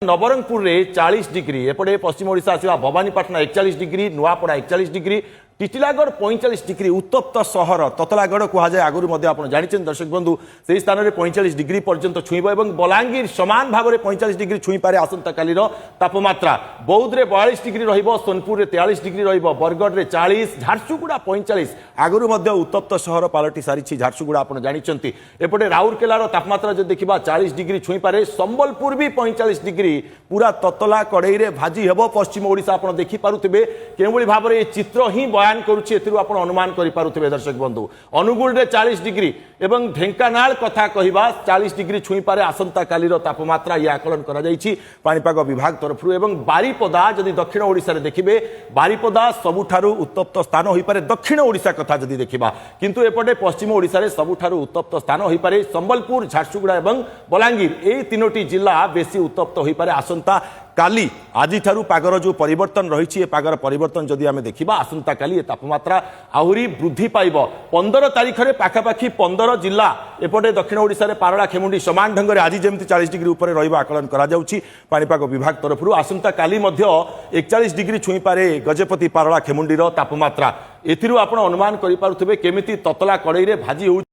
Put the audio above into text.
नवरंगपुर में 40 डिग्री एपटे पश्चिम ओडिशा आसवा Bhawanipatna 41 degree Nuapada 41 degree Titlagarh 45 degree उत्तप्त सहर ततलागढ़ कहुए आगुरी जानते दर्शक बंधु से स्थान में 45 डिग्री पर्यंत छुईब और बलांगीर सामान भाव में 45 डिग्री छुई पारे आसंता कालीर तापमात्रा बौद्ध में 42 डिग्री सोनपुर में 43 डिग्री बरगढ़ में 40 झारसुगुड़ा 45 आगुरी उत्तप्त सहर पलटि सारी झारसुगुड़ा आप जानते एपटे राउरकेलार तापमात्रा जो देखा 40 डिग्री छुई पारे संबलपुर भी 45 डिग्री पूरा ततला कड़ई में भाजी हेब पश्चिम ओडिशा आप देखिपे के भाव में चित्र ही बयान करुच्ची अनुमान करें दर्शक बंधु अनुगुल में 40 डिग्री एवं ढेंकानाल कथा कहवा 40 डिग्री छुई पारे आसंता कालीर तापमात्रा ये आकलन करा विभाग तरफ एवं बारिपदा जदि दक्षिण ओडिशा रे देखिबे बारिपदा सबुठारु उत्तप्त स्थान होई पारे दक्षिण ओडिशा कथा जदि देखिबा किंतु एपटे पश्चिम ओडिशा रे सबुठारु उत्तप्त स्थान होई पारे संबलपुर झारसुगुड़ा एवं बलांगीर ए तीनोटी जिला बेसी उत्तप्त होई पारे आसंता काली आज पागर जो परिवर्तन रही पागर परिवर्तन जदि आम देखा आसंता काली तापमात्रा आहरी वृद्धि पाइब 15 तारीख में पाखापाखि 15 जिला एपटे दक्षिण ओडिशा रे पारला खेमुंडी समान ढंग से आज जमी 40 डिग्री उपर आकलन करा विभाग तरफ आसंता काली 41 डिग्री छुई पारे गजपति पारला खेमुंडीर तापमात्रा एथिरु आपण अनुमान करि पारुथिबे केमिति ततला कड़ई रे भाजी हो।